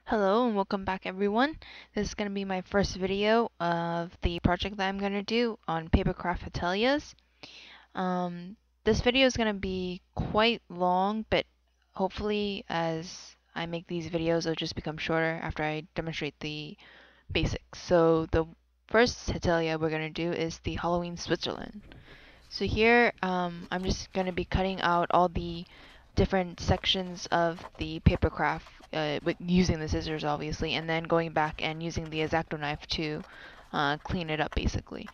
Hello and welcome back everyone. This is going to be my first video of the project that I'm going to do on papercraft Hetalias. This video is going to be quite long, but hopefully as I make these videos it'll just become shorter after I demonstrate the basics. So the first Hetalia we're going to do is the Halloween Switzerland. So here I'm just going to be cutting out all the different sections of the papercraft using the scissors obviously, and then going back and using the X-Acto knife to clean it up basically.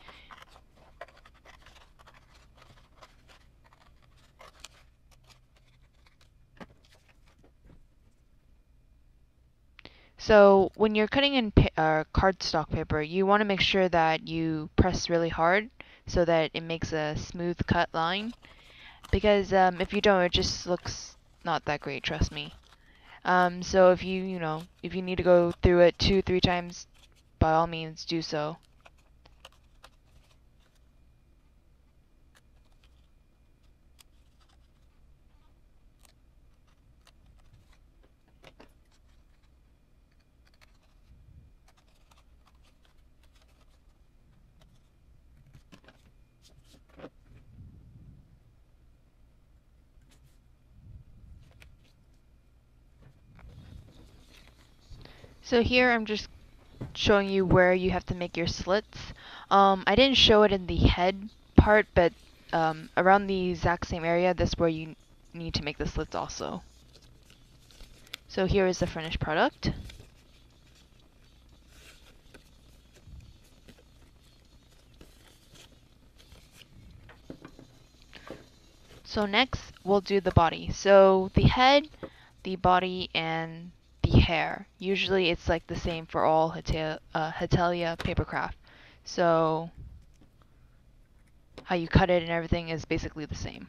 So when you're cutting in cardstock paper, you want to make sure that you press really hard so that it makes a smooth cut line, because if you don't, it just looks not that great, trust me. So if if you need to go through it 2-3 times, by all means do so. So here I'm just showing you where you have to make your slits. I didn't show it in the head part, but around the exact same area, that's where you need to make the slits also. So here is the finished product. So next we'll do the body. So the head, the body, and the hair. Usually it's like the same for all Hetalia papercraft. So how you cut it and everything is basically the same.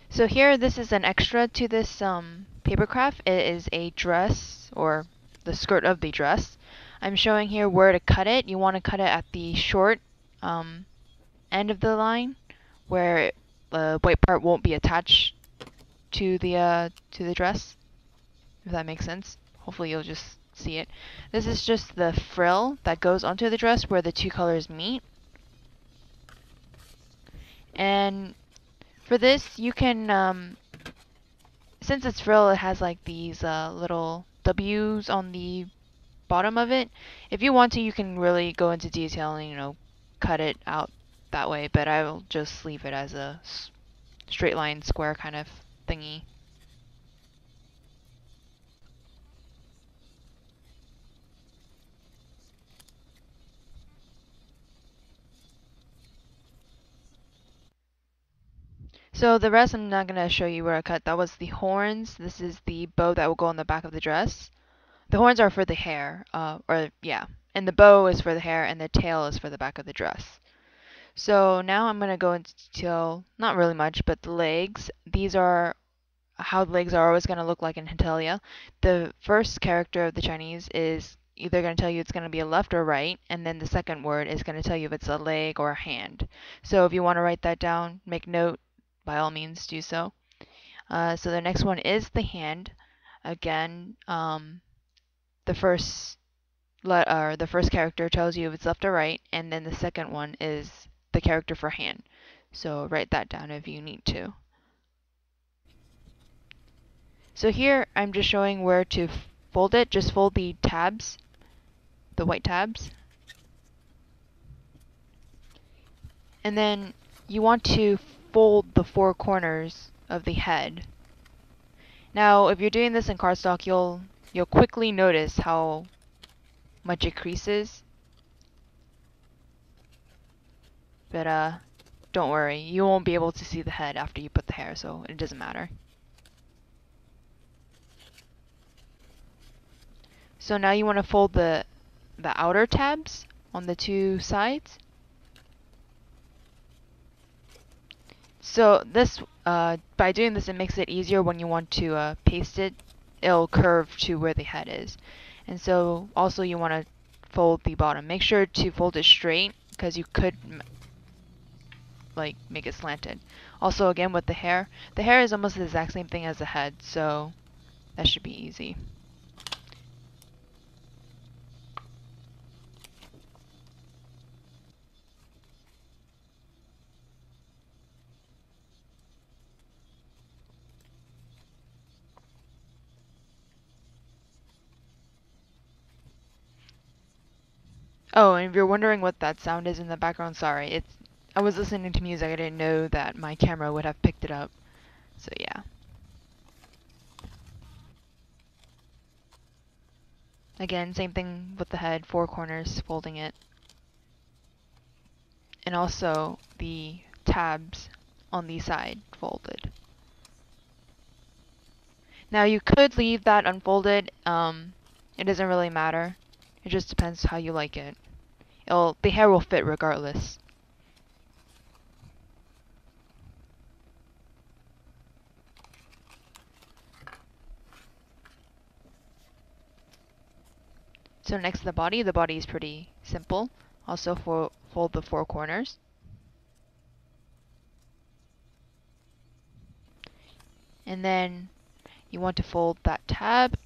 So here, this is an extra to this papercraft. It is a dress, or the skirt of the dress. I'm showing here where to cut it. You want to cut it at the short end of the line, where the white part won't be attached to the dress, if that makes sense. Hopefully you'll just see it. This is just the frill that goes onto the dress where the two colors meet. And for this, you can, since it's frill, it has like these little W's on the bottom of it. If you want to, you can really go into detail and, cut it out that way, but I will just leave it as a straight line square kind of thingy. So the rest I'm not going to show you where I cut. That was the horns. This is the bow that will go on the back of the dress. The horns are for the hair, and the bow is for the hair, and the tail is for the back of the dress. So now I'm going to go into detail, not really much, but the legs. These are how the legs are always going to look like in Hetalia. The first character of the Chinese is either going to tell you it's going to be a left or right, and then the second word is going to tell you if it's a leg or a hand. So if you want to write that down, make note, by all means do so. So the next one is the hand. Again, the first character tells you if it's left or right, and then the second one is the character for hand. So write that down if you need to. So here I'm just showing where to fold it. Just fold the tabs, the white tabs. And then you want to fold the four corners of the head. Now, if you're doing this in cardstock, you'll quickly notice how much it creases. But don't worry, you won't be able to see the head after you put the hair, so it doesn't matter. So now you want to fold the outer tabs on the two sides. So this, by doing this, it makes it easier when you want to paste it. It'll curve to where the head is. And so also you want to fold the bottom. Make sure to fold it straight, because you could like make it slanted. Also, again with the hair is almost the exact same thing as the head, so that should be easy. Oh, and if you're wondering what that sound is in the background, sorry. I was listening to music. I didn't know that my camera would have picked it up. So yeah. Again, same thing with the head, four corners, folding it. And also the tabs on the side folded. Now you could leave that unfolded. It doesn't really matter. It just depends how you like it. The hair will fit regardless. So next to the body is pretty simple. Also fold the four corners. And then you want to fold that tab,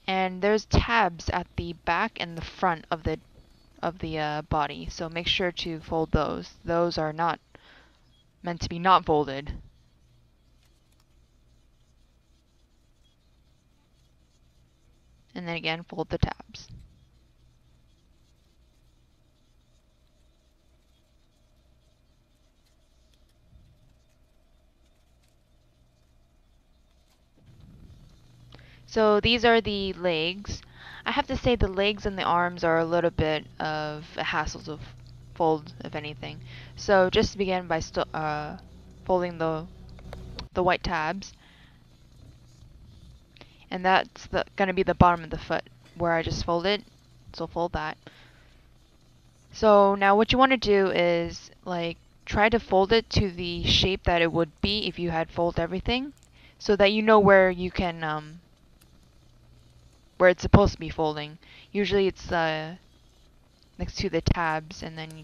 and there's tabs at the back and the front of the body, so make sure to fold those. Those are not meant to be not folded. And then again, fold the tabs. So these are the legs. I have to say the legs and the arms are a little bit of a hassle to fold, if anything. So just begin by folding the white tabs, and that's gonna be the bottom of the foot where I just folded. So fold that. So now what you want to do is like try to fold it to the shape that it would be if you had folded everything, so that you know where you can where it's supposed to be folding. Usually it's next to the tabs, and then if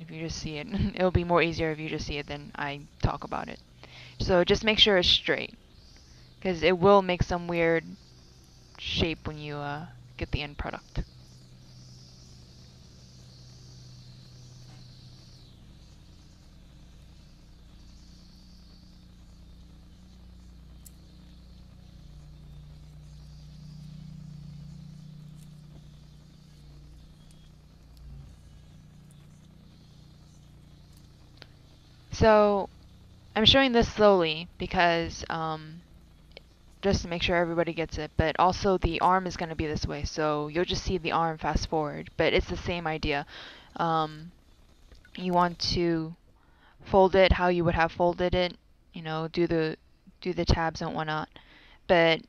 you just see it, it'll be more easier if you just see it than I talk about it. So just make sure it's straight, because it will make some weird shape when you get the end product. So I'm showing this slowly because just to make sure everybody gets it, but also the arm is going to be this way, so you'll just see the arm fast forward, but it's the same idea. You want to fold it how you would have folded it, you know, do the tabs and whatnot, but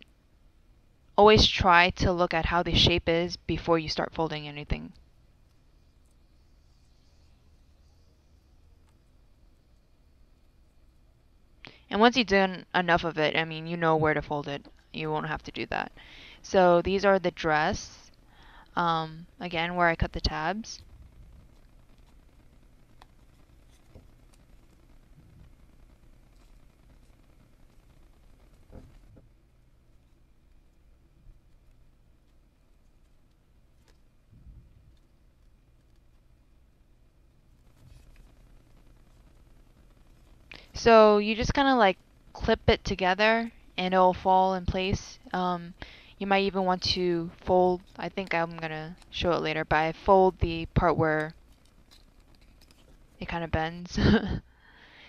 always try to look at how the shape is before you start folding anything. And once you've done enough of it, I mean, you know where to fold it. You won't have to do that. So these are the dress. Again, where I cut the tabs. So you just kind of like clip it together and it'll fall in place. You might even want to fold, I think I'm gonna show it later, but I fold the part where it kind of bends.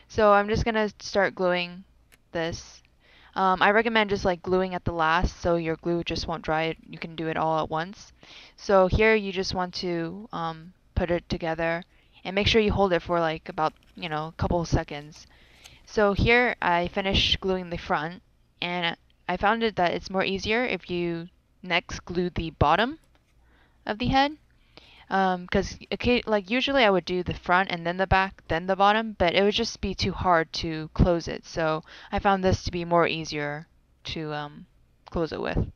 So I'm just gonna start gluing this. I recommend just like gluing at the last so your glue just won't dry. You can do it all at once. So here you just want to put it together and make sure you hold it for like about, you know, a couple of seconds. So here I finished gluing the front, and I found it that it's more easier if you next glue the bottom of the head. Because like usually I would do the front and then the back, then the bottom, but it would just be too hard to close it. So I found this to be more easier to close it with.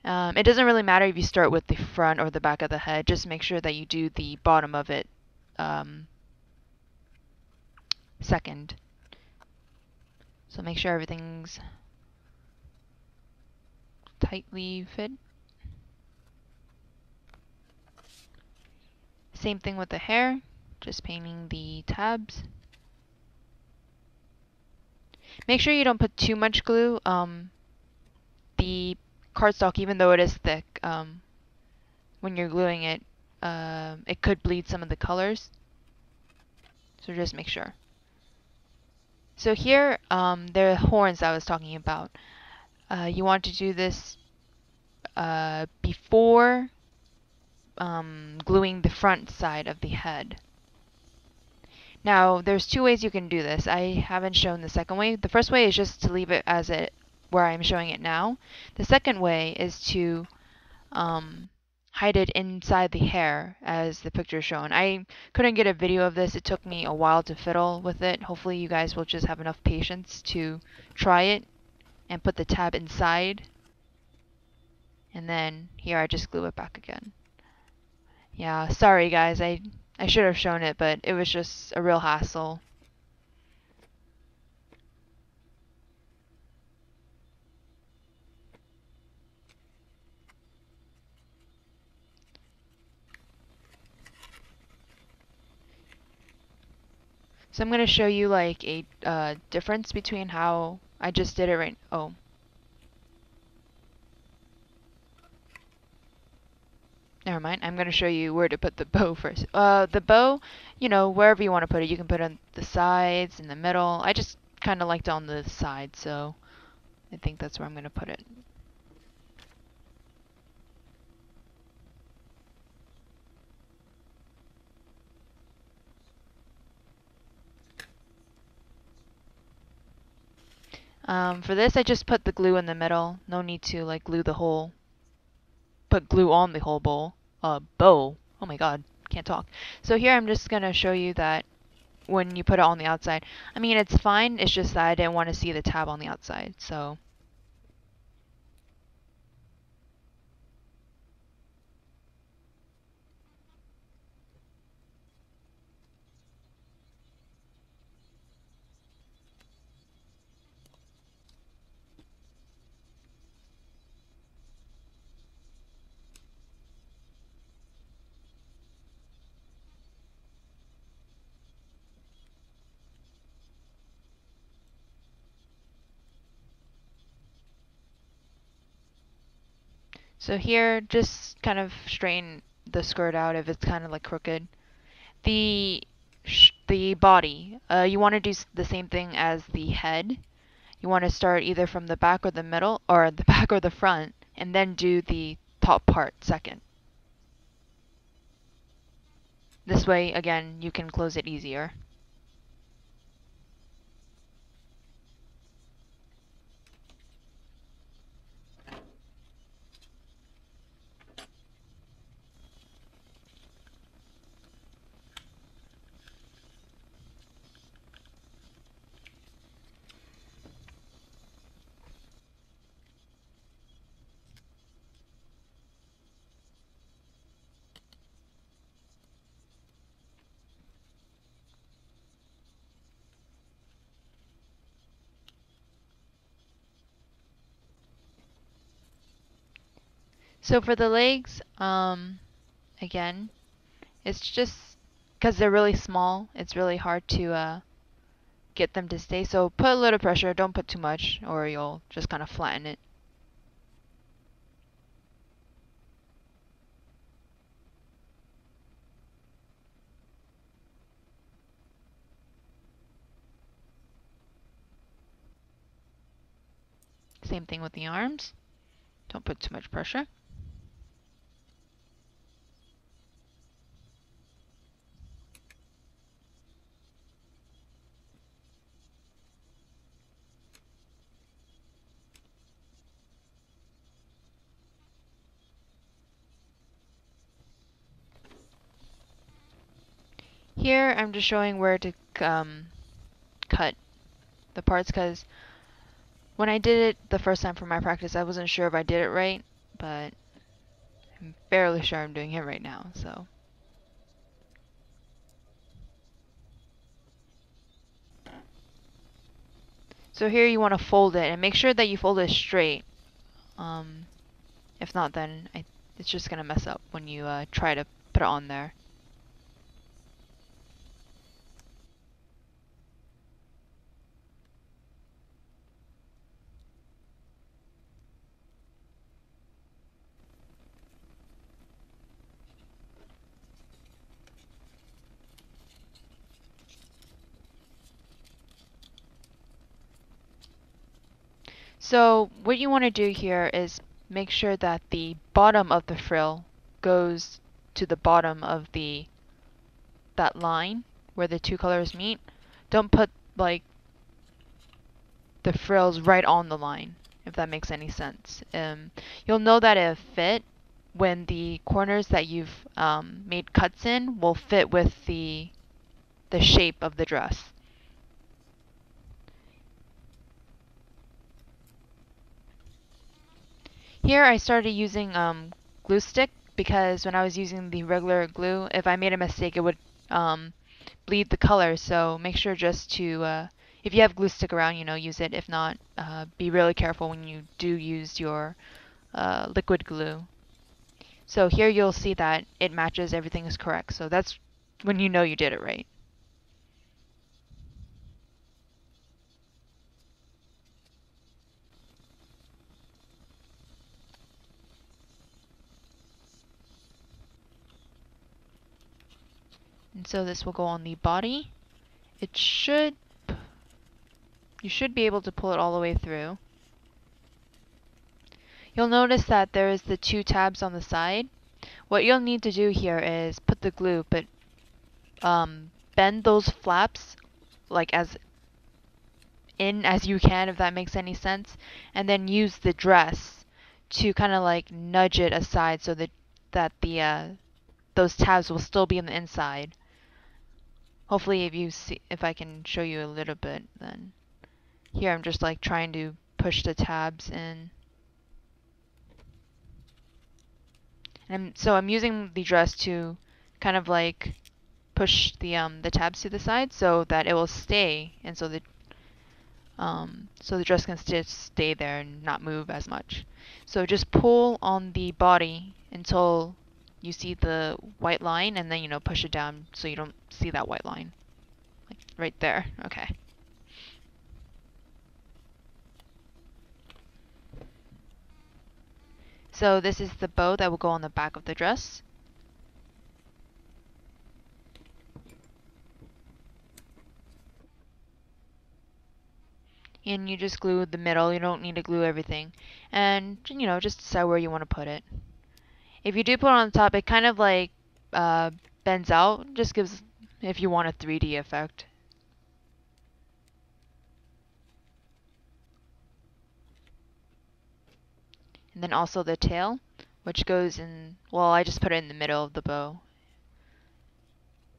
It doesn't really matter if you start with the front or the back of the head. Just make sure that you do the bottom of it second. So make sure everything's tightly fit. Same thing with the hair, just painting the tabs. Make sure you don't put too much glue. The cardstock, even though it is thick, when you're gluing it, it could bleed some of the colors. So just make sure. So here, there are horns I was talking about. You want to do this before gluing the front side of the head. Now, there's two ways you can do this. I haven't shown the second way. The first way is just to leave it as it where I'm showing it now. The second way is to hide it inside the hair as the picture is shown. I couldn't get a video of this. It took me a while to fiddle with it. Hopefully you guys will just have enough patience to try it and put the tab inside. And then here I just glue it back again. Yeah, sorry guys, I should have shown it, but it was just a real hassle. So I'm going to show you like a difference between how I just did it right. Oh. Never mind. I'm going to show you where to put the bow first. The bow, you know, wherever you want to put it. You can put it on the sides, in the middle. I just kind of liked on the side, so I think that's where I'm going to put it. For this, I just put the glue in the middle. No need to like glue the whole, put glue on the whole bow. Bow. Oh my god, can't talk. So here I'm just gonna show you that when you put it on the outside. I mean, it's fine. It's just that I didn't want to see the tab on the outside. So. So here, just kind of straighten the skirt out if it's kind of like crooked. The body, you want to do the same thing as the head. You want to start either from the back or the middle, or the back or the front, and then do the top part second. This way, again, you can close it easier. So for the legs, again, it's just because they're really small, it's really hard to get them to stay. So put a little pressure, don't put too much, or you'll just kind of flatten it. Same thing with the arms. Don't put too much pressure. Here I'm just showing where to cut the parts because when I did it the first time for my practice, I wasn't sure if I did it right, but I'm fairly sure I'm doing it right now, so. So here you want to fold it and make sure that you fold it straight. If not, then it's just going to mess up when you try to put it on there. So what you want to do here is make sure that the bottom of the frill goes to the bottom of that line where the two colors meet. Don't put like the frills right on the line, if that makes any sense. You'll know that it fit when the corners that you've made cuts in will fit with the shape of the dress. Here I started using glue stick because when I was using the regular glue, if I made a mistake, it would bleed the color. So make sure just to, if you have glue stick around, use it. If not, be really careful when you do use your liquid glue. So here you'll see that it matches, everything is correct. So that's when you know you did it right. And so this will go on the body. You should be able to pull it all the way through. You'll notice that there is the two tabs on the side. What you'll need to do here is put the glue, but bend those flaps like as in as you can, if that makes any sense, and then use the dress to kind of like nudge it aside so that those tabs will still be on the inside. Hopefully if I can show you a little bit, then here I'm just like trying to push the tabs in. And so I'm using the dress to kind of like push the tabs to the side so that it will stay, and so the dress can stay there and not move as much. So just pull on the body until you see the white line, and then push it down so you don't see that white line. Like right there. Okay. So this is the bow that will go on the back of the dress. And you just glue the middle. You don't need to glue everything. And, just decide where you want to put it. If you do put it on the top, it kind of like bends out. Just gives, if you want a 3D effect. And then also the tail, which goes in, well, I just put it in the middle of the bow.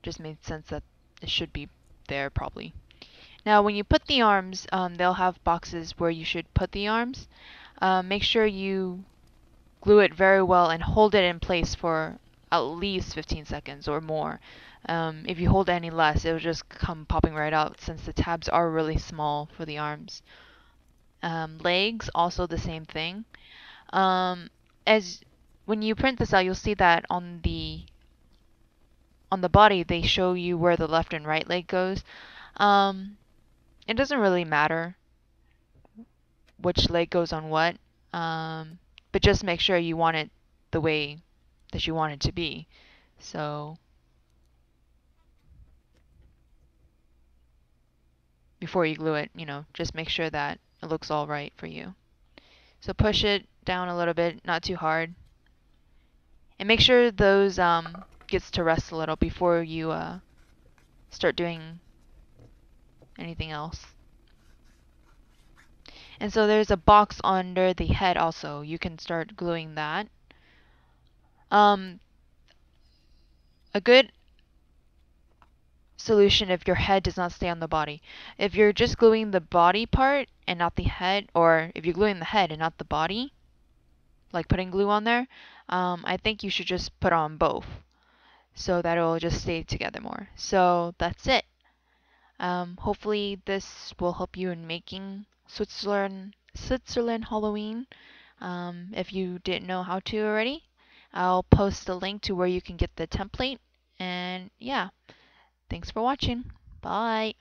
Just made sense that it should be there probably. Now when you put the arms, they'll have boxes where you should put the arms. Make sure you glue it very well and hold it in place for at least 15 seconds or more. If you hold any less, it will just come popping right out since the tabs are really small for the arms. Legs, also the same thing. As when you print this out, you'll see that on the body they show you where the left and right leg goes. It doesn't really matter which leg goes on what, but just make sure you want it the way that you want it to be. So before you glue it, just make sure that it looks all right for you. So push it down a little bit, not too hard. And make sure those gets to rest a little before you start doing anything else. And so there's a box under the head also. You can start gluing that. A good solution if your head does not stay on the body. If you're just gluing the body part and not the head, or if you're gluing the head and not the body, like putting glue on there, I think you should just put on both so that it will just stay together more. So that's it. Hopefully this will help you in making Switzerland Halloween. If you didn't know how to already, I'll post a link to where you can get the template. And yeah, thanks for watching. Bye.